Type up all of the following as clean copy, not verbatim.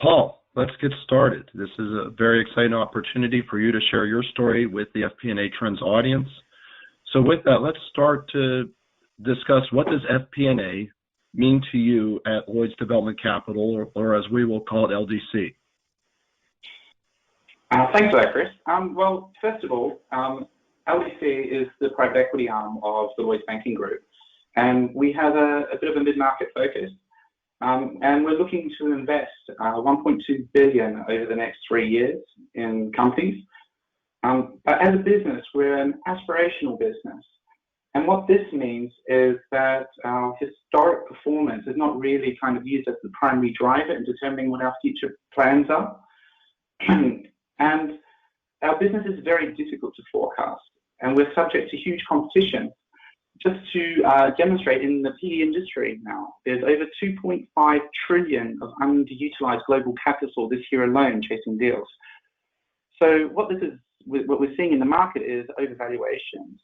Paul, let's get started. This is a very exciting opportunity for you to share your story with the FP&A Trends audience. So with that, let's start to discuss what does FP&A mean to you at Lloyds Development Capital, or as we will call it, LDC. Thanks for that, Chris. Well, first of all, LDC is the private equity arm of the Lloyds Banking Group, and we have a bit of a mid-market focus, and we're looking to invest $1.2 billion over the next 3 years in companies. But as a business, we're an aspirational business, and what this means is that our historic performance is not really kind of used as the primary driver in determining what our future plans are. And our business is very difficult to forecast, and we're subject to huge competition. Just to demonstrate, in the PE industry now, there's over $2.5 trillion of underutilized global capital this year alone chasing deals. So what we're seeing in the market is overvaluations,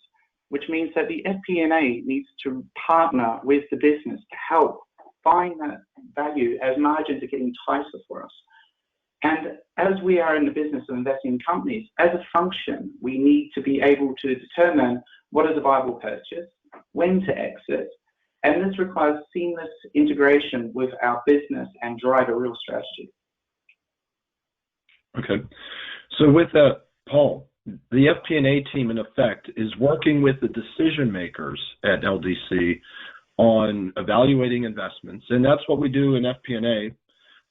which means that the FP&A needs to partner with the business to help find that value as margins are getting tighter for us. And as we are in the business of investing in companies, as a function, we need to be able to determine what is a viable purchase, when to exit, and this requires seamless integration with our business and drive a real strategy. Okay. So with that, Paul, the FP&A team, in effect, is working with the decision makers at LDC on evaluating investments, and that's what we do in FP&A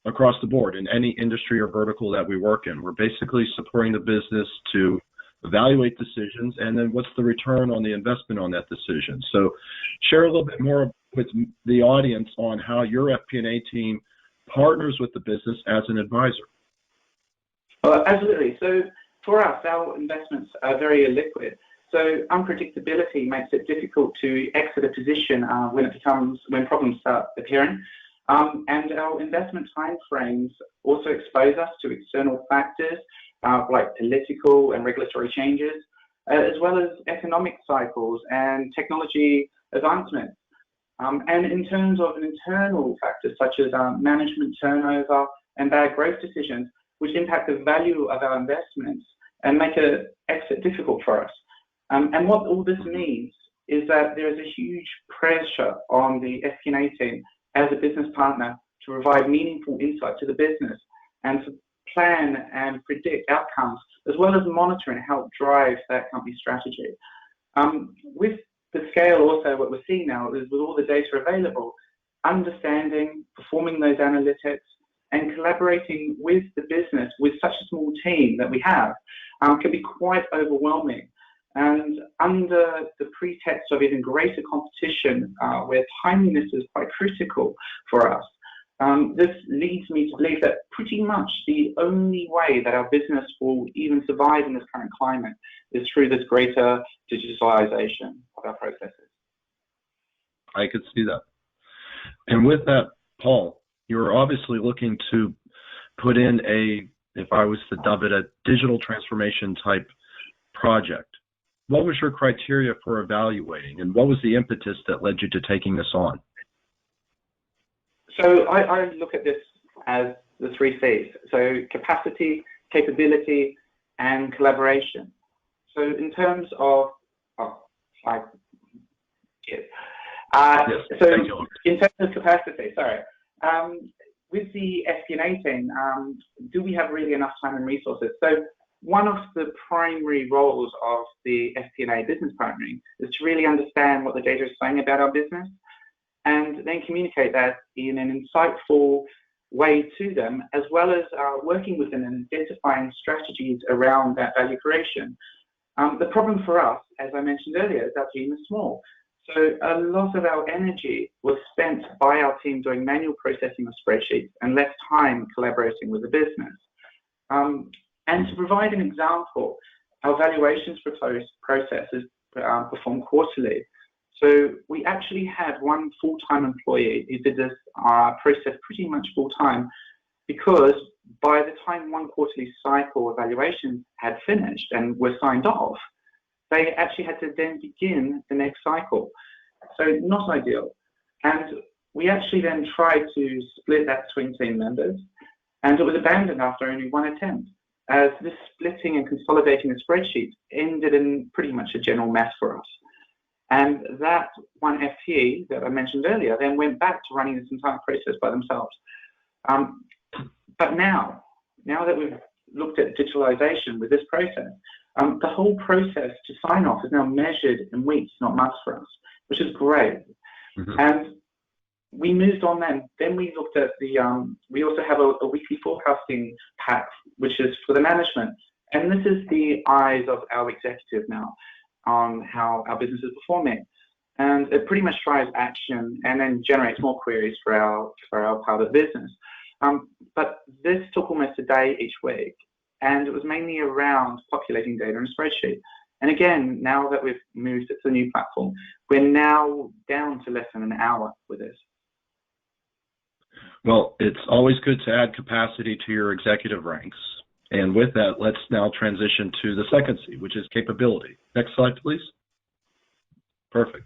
across the board in any industry or vertical that we work in. We're basically supporting the business to evaluate decisions, and then what's the return on the investment on that decision. So share a little bit more with the audience on how your FP&A team partners with the business as an advisor. Absolutely. So for us, our investments are very illiquid. So unpredictability makes it difficult to exit a position when problems start appearing. And our investment timeframes also expose us to external factors like political and regulatory changes, as well as economic cycles and technology advancements. And in terms of internal factors such as management turnover and bad growth decisions, which impact the value of our investments and make an exit difficult for us. And what all this means is that there is a huge pressure on the FP&A team as a business partner to provide meaningful insight to the business and to plan and predict outcomes, as well as monitor and help drive that company strategy. With the scale also, what we're seeing now is with all the data available, understanding, performing those analytics, and collaborating with the business with such a small team that we have can be quite overwhelming. And under the pretext of even greater competition, where timeliness is quite critical for us, this leads me to believe that pretty much the only way that our business will even survive in this current climate is through this greater digitalisation of our processes. I could see that. And with that, Paul, you're obviously looking to put in if I was to dub it, a digital transformation type project. What was your criteria for evaluating, and what was the impetus that led you to taking this on? So I look at this as the 3 C's. So capacity, capability, and collaboration. So in terms of, in terms of capacity, with the FP&A team, do we have really enough time and resources? So one of the primary roles of the FP&A business partnering is to really understand what the data is saying about our business and then communicate that in an insightful way to them, as well as working with them and identifying strategies around that value creation. The problem for us, as I mentioned earlier, is our team is small. So a lot of our energy was spent by our team doing manual processing of spreadsheets and less time collaborating with the business. And to provide an example, our valuations process is performed quarterly. So we actually had one full-time employee who did this process pretty much full-time, because by the time one quarterly cycle evaluation had finished and were signed off, they actually had to then begin the next cycle. So not ideal. And we actually then tried to split that between team members. And it was abandoned after only one attempt, as this splitting and consolidating the spreadsheets ended in pretty much a general mess for us. And that one FTE that I mentioned earlier then went back to running this entire process by themselves. But now that we've looked at digitalisation with this process, the whole process to sign off is now measured in weeks, not months for us, which is great. Mm-hmm. And we moved on then. Then we looked at we also have a weekly forecasting pack, which is for the management. And this is the eyes of our executive now on how our business is performing. And it pretty much drives action and then generates more queries for our part of the business. But this took almost a day each week, and it was mainly around populating data in a spreadsheet. And again, now that we've moved to the new platform, we're now down to less than an hour with this. Well, it's always good to add capacity to your executive ranks. And with that, let's now transition to the second C, which is capability. Next slide, please. Perfect.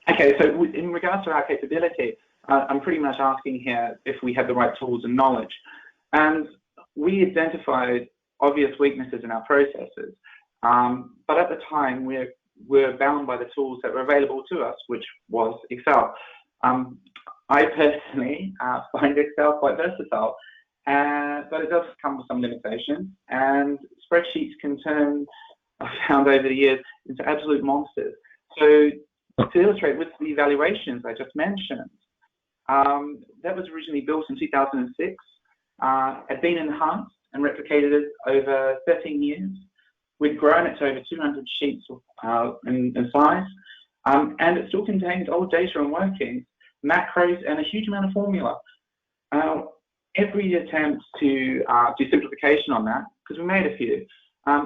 Okay, so in regards to our capability, I'm pretty much asking here if we have the right tools and knowledge. And we identified obvious weaknesses in our processes. But at the time, we're bound by the tools that were available to us, which was Excel. I personally find Excel quite versatile, but it does come with some limitations. And spreadsheets can turn, I've found over the years, into absolute monsters. So to illustrate with the evaluations I just mentioned, that was originally built in 2006, had been enhanced and replicated over 13 years. We'd grown it to over 200 sheets in size, and it still contained old data and workings, macros, and a huge amount of formula. Every attempt to do simplification on that, because we made a few,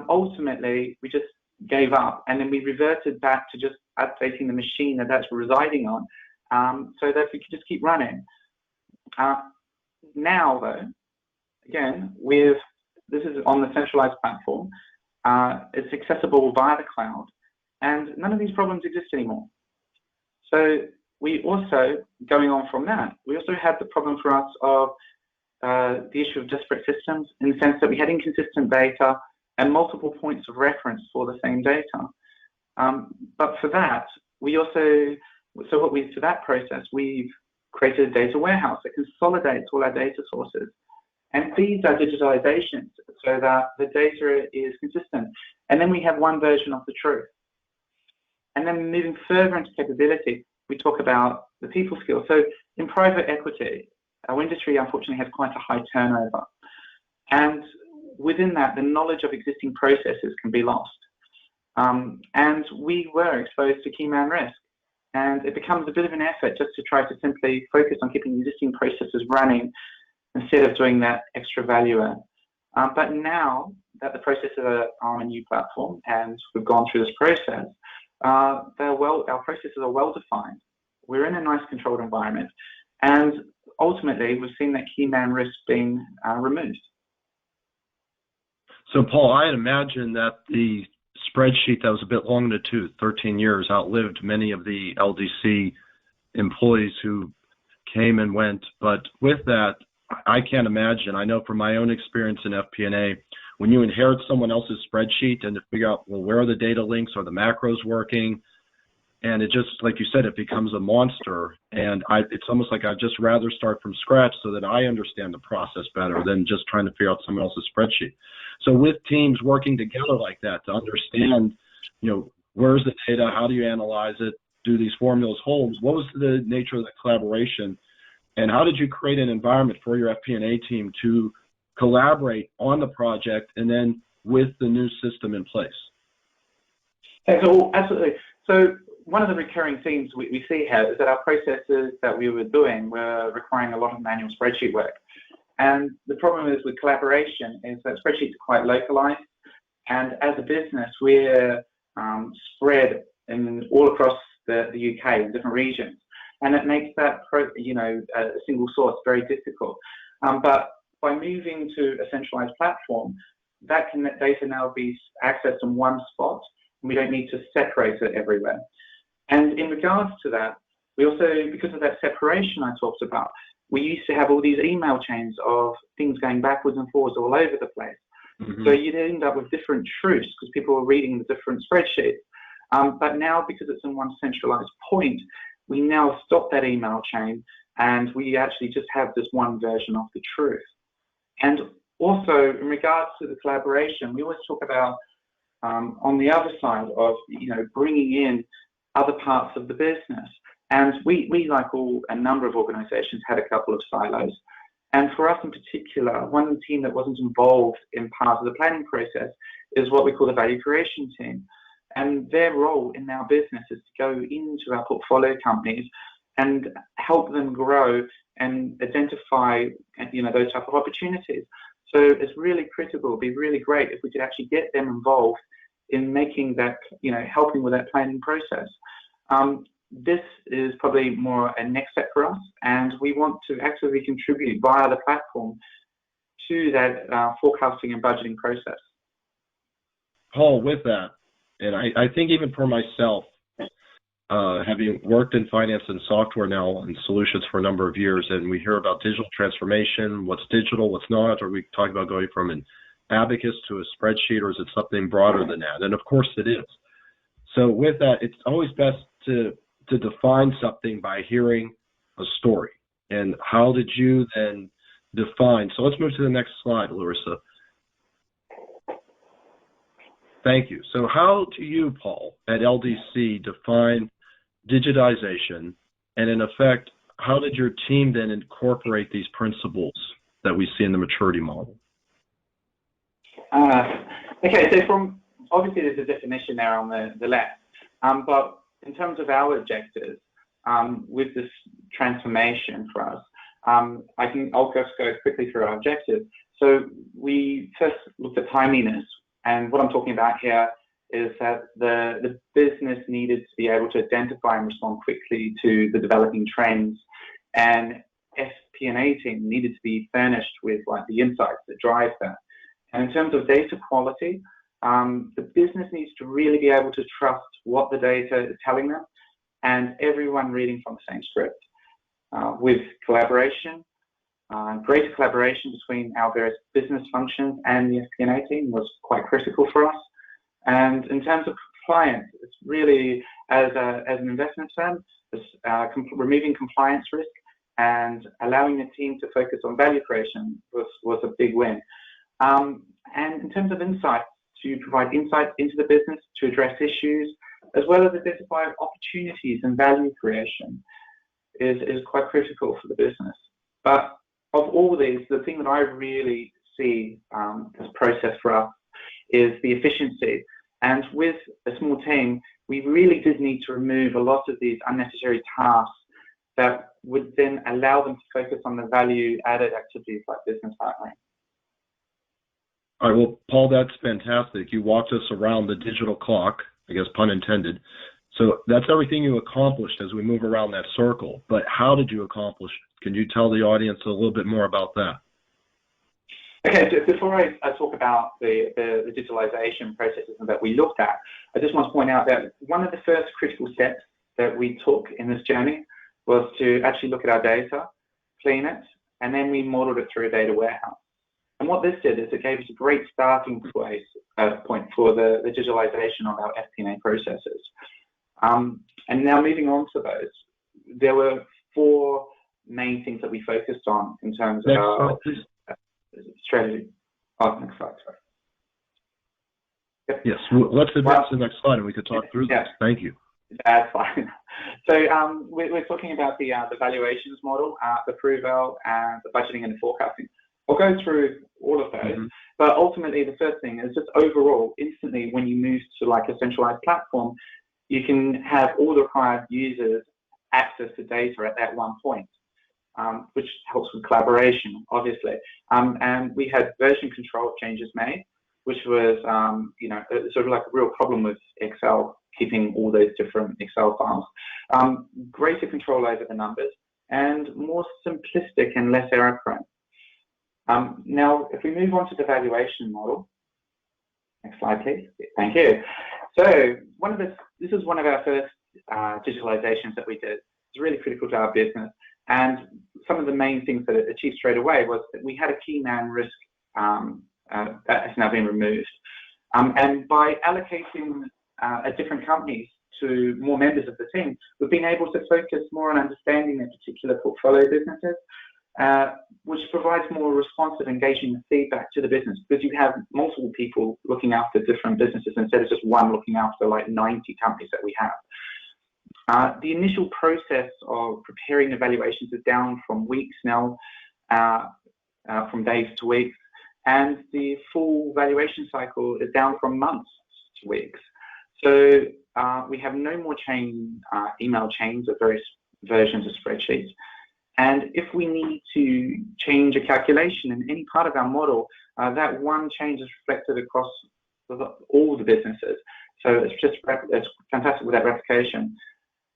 ultimately we just gave up, and then we reverted back to just updating the machine that that's residing on, so that we could just keep running. Now, though, again, this is on the centralized platform. It's accessible via the cloud, and none of these problems exist anymore. So we also, going on from that, we also had the problem for us of the issue of disparate systems, in the sense that we had inconsistent data and multiple points of reference for the same data. But for that, for that process, we've created a data warehouse that consolidates all our data sources and feeds our digitalisation so that the data is consistent. And then we have one version of the truth. And then moving further into capability, we talk about the people skills. So in private equity, our industry unfortunately has quite a high turnover. And within that, the knowledge of existing processes can be lost. And we were exposed to key man risk. And it becomes a bit of an effort just to try to simply focus on keeping existing processes running instead of doing that extra value add. But now that the processes are on a new platform and we've gone through this process, our processes are well defined. We're in a nice controlled environment. And ultimately, we've seen that key man risk being removed. So, Paul, I imagine that the spreadsheet that was a bit long in the tooth, 13 years, outlived many of the LDC employees who came and went. But with that, I can't imagine. I know from my own experience in FP&A, when you inherit someone else's spreadsheet and to figure out, well, where are the data links? Are the macros working? And it just, like you said, it becomes a monster. And it's almost like I'd just rather start from scratch so that I understand the process better than just trying to figure out someone else's spreadsheet. So with teams working together like that to understand, where's the data? How do you analyze it? Do these formulas hold? What was the nature of the collaboration? And how did you create an environment for your FP&A team to collaborate on the project and then with the new system in place? So, absolutely. So one of the recurring themes we see here is that our processes that we were doing were requiring a lot of manual spreadsheet work. And the problem is with collaboration is that spreadsheets are quite localized. And as a business, we're spread all across the UK in different regions. And it makes that, a single source very difficult. But by moving to a centralized platform, that data now be accessed in one spot, and we don't need to separate it everywhere. And in regards to that, We also, because of that separation I talked about, we used to have all these email chains of things going backwards and forwards all over the place. So you'd end up with different truths because people were reading the different spreadsheets. But now, because it's in one centralized point, we now stop that email chain and we actually just have this one version of the truth. And also, in regards to the collaboration, we always talk about on the other side of, bringing in other parts of the business. And we like a number of organizations, had a couple of silos. And for us in particular, one team that wasn't involved in part of the planning process is what we call the value creation team. And their role in our business is to go into our portfolio companies and help them grow and identify, those type of opportunities. So it's really critical, it'd be really great if we could actually get them involved in making that, helping with that planning process. This is probably more a next step for us, and we want to actively contribute via the platform to that forecasting and budgeting process. Paul, with that, and I think even for myself, having worked in finance and software now and solutions for a number of years, and we hear about digital transformation, what's digital, what's not, or we talk about going from an abacus to a spreadsheet, or is it something broader than that? And of course it is. So with that, it's always best to define something by hearing a story. And how did you then define? So let's move to the next slide, Larissa. Thank you. So how do you, Paul, at LDC define digitization? And in effect, how did your team then incorporate these principles that we see in the maturity model? Okay, so obviously there's a definition there on the left, but in terms of our objectives, with this transformation for us, I'll just go quickly through our objectives. So we first looked at timeliness, and what I'm talking about here is that the business needed to be able to identify and respond quickly to the developing trends, and FP&A team needed to be furnished with the insights that drive that. And in terms of data quality, the business needs to really be able to trust what the data is telling them, and everyone reading from the same script. With collaboration, greater collaboration between our various business functions and the FP&A team was quite critical for us. And in terms of compliance, it's really, as an investment firm, removing compliance risk and allowing the team to focus on value creation was a big win. And in terms of insights, to provide insights into the business, to address issues, as well as identify opportunities and value creation is quite critical for the business. But of all these, the thing that I really see as process for us is the efficiency. And with a small team, we really did need to remove a lot of these unnecessary tasks that would then allow them to focus on the value-added activities like business partnering. All right, well, Paul, that's fantastic. You walked us around the digital clock, I guess pun intended. So that's everything you accomplished as we move around that circle. But how did you accomplish it? Can you tell the audience a little bit more about that? Okay, so before I talk about the digitalisation processes that we looked at, I just want to point out that one of the first critical steps that we took in this journey was to actually look at our data, clean it, and then we modelled it through a data warehouse. And what this did is it gave us a great starting point for the digitalisation of our FP&A processes. And now moving on to those, there were 4 main things that we focused on in terms of our strategy. Oh, next slide, sorry. Yep. Yes, well, let's advance to the next slide and we could talk through this. Thank you. That's fine. So we're talking about the valuations model, the Pruval, and the budgeting and the forecasting. I'll go through all of those, but ultimately the first thing is just overall, instantly when you move to like a centralized platform, you can have all the required users access to data at that one point, which helps with collaboration, obviously. And we had version control changes made, which was, sort of like a real problem with Excel, keeping all those different Excel files. Greater control over the numbers and more simplistic and less error prone. Now, if we move on to the valuation model, next slide, please. Thank you. So this is one of our first digitalizations that we did, It's really critical to our business. And some of the main things that it achieved straight away was that we had a key man risk that has now been removed. And by allocating different companies to more members of the team, we've been able to focus more on understanding their particular portfolio businesses, which provides more responsive, engaging feedback to the business, because you have multiple people looking after different businesses instead of just one looking after like 90 companies that we have. The initial process of preparing evaluations is down from weeks now, from days to weeks, and the full valuation cycle is down from months to weeks. So we have no more email chains of various versions of spreadsheets. And if we need to change a calculation in any part of our model, that one change is reflected across all the businesses. So it's fantastic with that replication.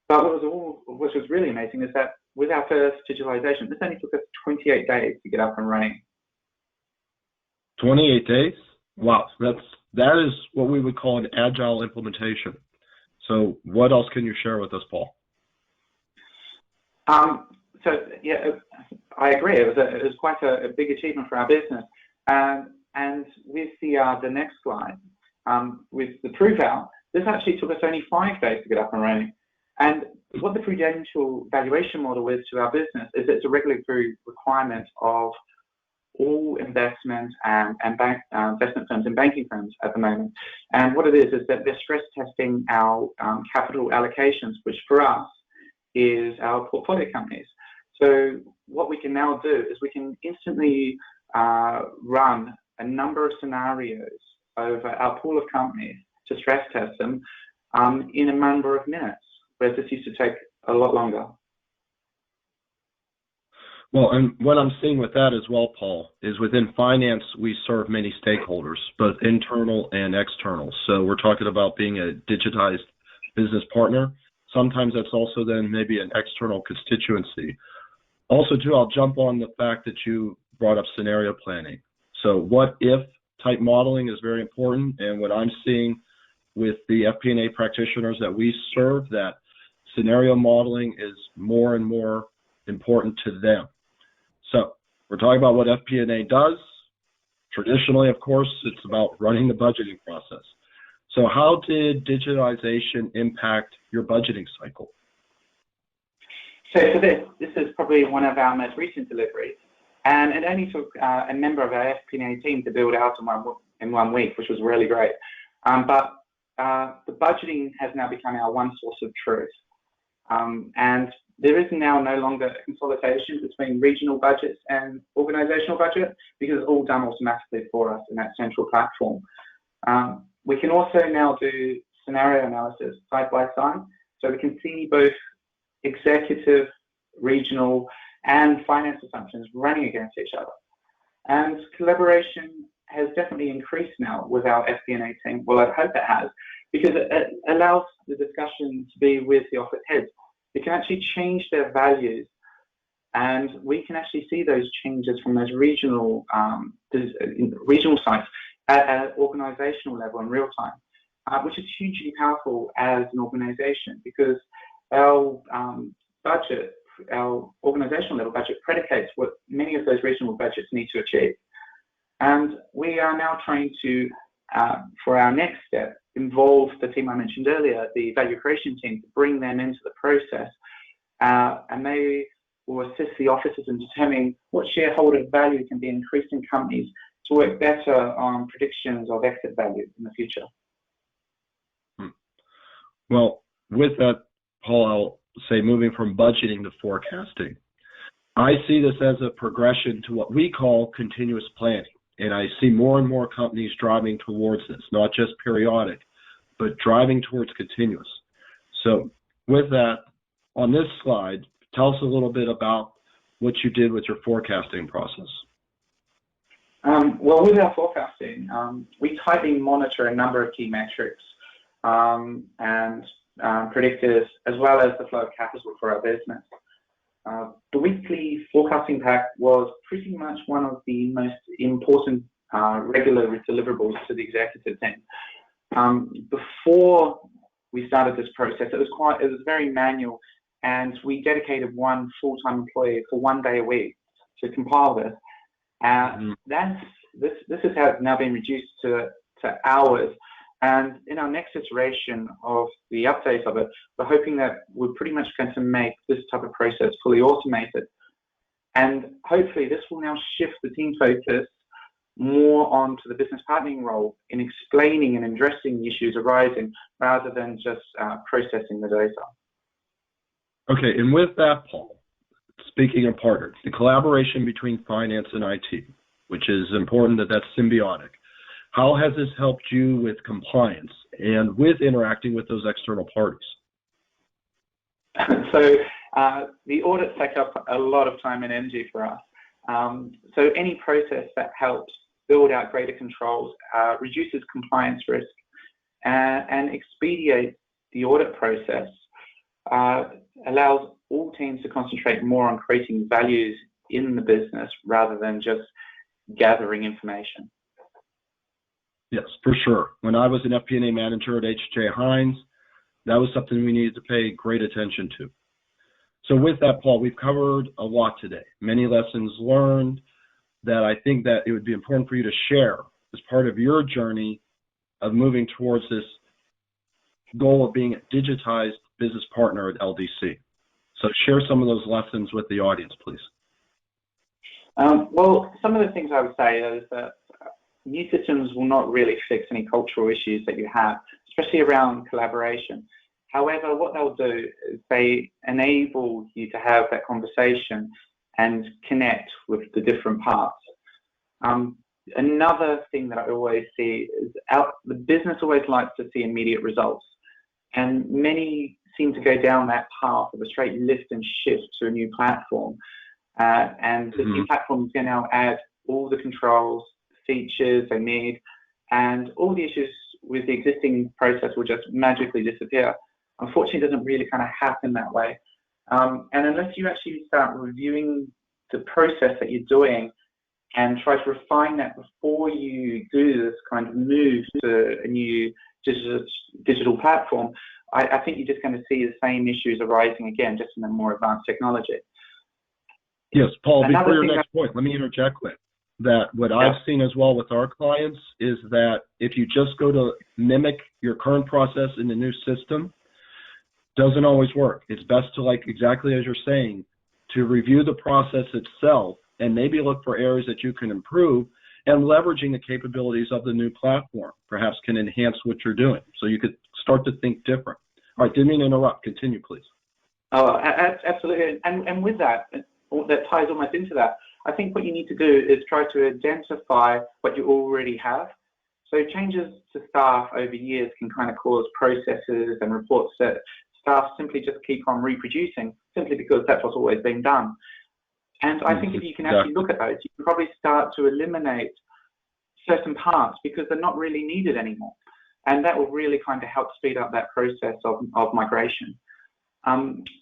But what was really amazing is that with our first digitalisation, this only took us 28 days to get up and running. 28 days? Wow, that is what we would call an agile implementation. So what else can you share with us, Paul? So yeah, I agree. It was quite a big achievement for our business. And with the next slide, with the prove-out, this actually took us only 5 days to get up and running. And what the prudential valuation model is to our business is it's a regulatory requirement of all investment and investment firms and banking firms at the moment. And what it is that they're stress testing our capital allocations, which for us is our portfolio companies. So what we can now do is we can instantly run a number of scenarios over our pool of companies to stress test them in a number of minutes, whereas this used to take a lot longer. Well, and what I'm seeing with that as well, Paul, is within finance, we serve many stakeholders, both internal and external. So we're talking about being a digitized business partner. Sometimes that's also then maybe an external constituency. Also, too, I'll jump on the fact that you brought up scenario planning. So what if type modeling is very important. And what I'm seeing with the FP&A practitioners that we serve, that scenario modeling is more and more important to them. So we're talking about what FP&A does. Traditionally, of course, it's about running the budgeting process. So how did digitalization impact your budgeting cycle? So for this is probably one of our most recent deliveries. And it only took a member of our FP&A team to build out in 1 week, which was really great. But the budgeting has now become our one source of truth. And there is now no longer a consolidation between regional budgets and organizational budget, because it's all done automatically for us in that central platform. We can also now do scenario analysis side by side, so we can see both executive, regional, and finance assumptions running against each other. And collaboration has definitely increased now with our FP&A team. Well, I hope it has, because it allows the discussion to be with the office heads. They can actually change their values, and we can actually see those changes from those regional sites at an organizational level in real time, which is hugely powerful as an organization, because our budget, our organizational level budget, predicates what many of those regional budgets need to achieve. And we are now trying to, for our next step, involve the team I mentioned earlier, the value creation team, to bring them into the process, and they will assist the officers in determining what shareholder value can be increased in companies to work better on predictions of exit value in the future. Well, with that, Paul, I'll say moving from budgeting to forecasting. I see this as a progression to what we call continuous planning. And I see more and more companies driving towards this, not just periodic, but driving towards continuous. So with that, on this slide, tell us a little bit about what you did with your forecasting process. Well, with our forecasting, we tightly monitor a number of key metrics and predictors, as well as the flow of capital for our business. The weekly forecasting pack was pretty much one of the most important regular deliverables to the executive team. Before we started this process, it was very manual, and we dedicated one full-time employee for 1 day a week to compile this. This is how it's now been reduced to hours. And in our next iteration of the update of it, we're hoping that we're pretty much going to make this type of process fully automated. And hopefully this will now shift the team focus more onto the business partnering role in explaining and addressing the issues arising rather than just processing the data. Okay, and with that, Paul, speaking of partners, the collaboration between finance and IT, which is important that that's symbiotic. How has this helped you with compliance and with interacting with those external parties? So the audits take up a lot of time and energy for us. So any process that helps build out greater controls, reduces compliance risk, and expedites the audit process, allows all teams to concentrate more on creating values in the business rather than just gathering information. Yes, for sure. When I was an FP&A manager at H.J. Heinz, that was something we needed to pay great attention to. So with that, Paul, we've covered a lot today, many lessons learned that I think that it would be important for you to share as part of your journey of moving towards this goal of being a digitized business partner at LDC. So share some of those lessons with the audience, please. Well, some of the things I would say is that new systems will not really fix any cultural issues that you have, especially around collaboration. However, what they'll do is they enable you to have that conversation and connect with the different parts. Another thing that I always see is the business always likes to see immediate results, and many seem to go down that path of a straight lift and shift to a new platform. And this new platform is going to now add all the controls, features they need, and all the issues with the existing process will just magically disappear. Unfortunately, it doesn't really kind of happen that way. And unless you actually start reviewing the process that you're doing and try to refine that before you do this kind of move to a new digital platform, I think you're just going to see the same issues arising again, just in a more advanced technology. Yes, Paul, before your next point, let me interject with that. What I've seen as well with our clients is that if you just go to mimic your current process in the new system, doesn't always work. It's best to, like exactly as you're saying, to review the process itself and maybe look for areas that you can improve, and leveraging the capabilities of the new platform perhaps can enhance what you're doing. So you could start to think different. All right, didn't mean to interrupt. Continue, please. Oh, absolutely. And with that ties almost into that. I think what you need to do is try to identify what you already have. So changes to staff over years can kind of cause processes and reports that staff simply just keep on reproducing simply because that's what's always been done. And I think if you can actually look at those, you can probably start to eliminate certain parts because they're not really needed anymore. And that will really kind of help speed up that process of migration.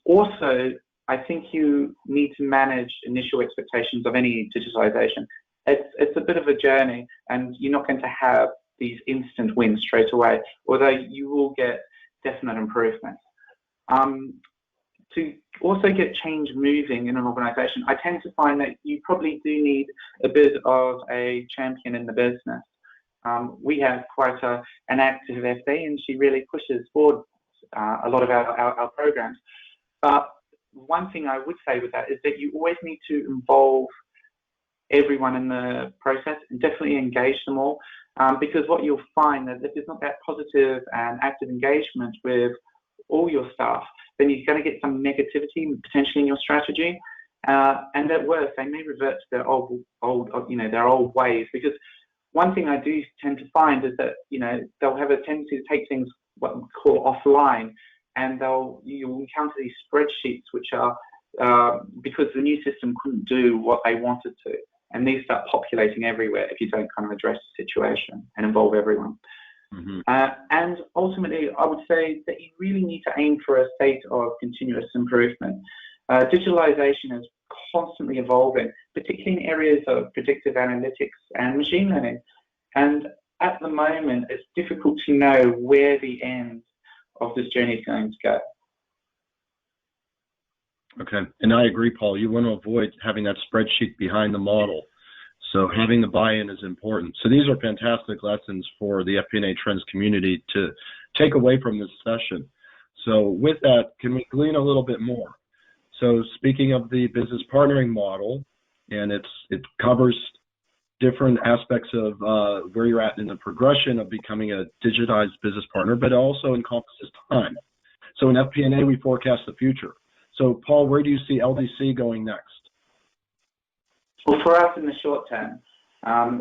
Also, I think you need to manage initial expectations of any digitalisation. It's a bit of a journey, and you're not going to have these instant wins straight away, although you will get definite improvements. To also get change moving in an organisation, I tend to find that you probably do need a bit of a champion in the business. We have quite an active FD, and she really pushes forward a lot of our programs. But one thing I would say with that is that you always need to involve everyone in the process and definitely engage them all, because what you'll find is if there's not that positive and active engagement with all your staff, then you're going to get some negativity potentially in your strategy, and at worst they may revert to their old ways. Because one thing I do tend to find is that they'll have a tendency to take things what we call offline, and you'll encounter these spreadsheets which are because the new system couldn't do what they wanted to, and these start populating everywhere if you don't kind of address the situation and involve everyone. And ultimately, I would say that you really need to aim for a state of continuous improvement. Digitalisation is constantly evolving, particularly in areas of predictive analytics and machine learning. And at the moment, it's difficult to know where the end of this journey is going to go. Okay, and I agree, Paul. You want to avoid having that spreadsheet behind the model. So having the buy-in is important. So these are fantastic lessons for the FP&A Trends community to take away from this session. So with that, can we glean a little bit more? So speaking of the business partnering model, and it covers different aspects of where you're at in the progression of becoming a digitized business partner, but it also encompasses time. So in FP&A, we forecast the future. So Paul, where do you see LDC going next? Well, for us in the short term,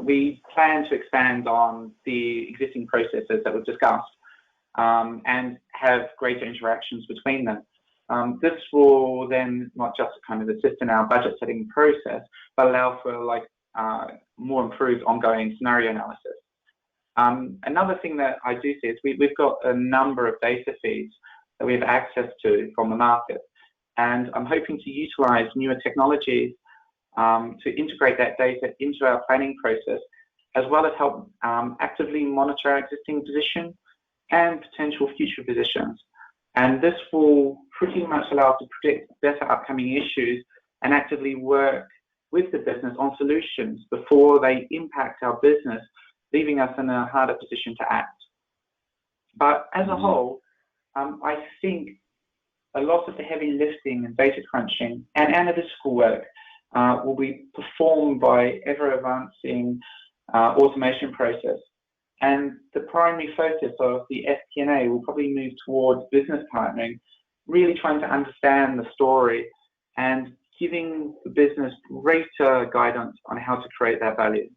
we plan to expand on the existing processes that we've discussed and have greater interactions between them. This will then not just kind of assist in our budget setting process, but allow for more improved ongoing scenario analysis. Another thing that I do see is we've got a number of data feeds that we have access to from the market, and I'm hoping to utilize newer technologies to integrate that data into our planning process, as well as help actively monitor our existing position and potential future positions. And this will pretty much allow us to predict better upcoming issues and actively work with the business on solutions before they impact our business, leaving us in a harder position to act. But as a whole, I think a lot of the heavy lifting and data crunching and analytical work will be performed by ever-advancing automation process. And the primary focus of the FP&A will probably move towards business partnering, really trying to understand the story and giving the business greater guidance on how to create that value.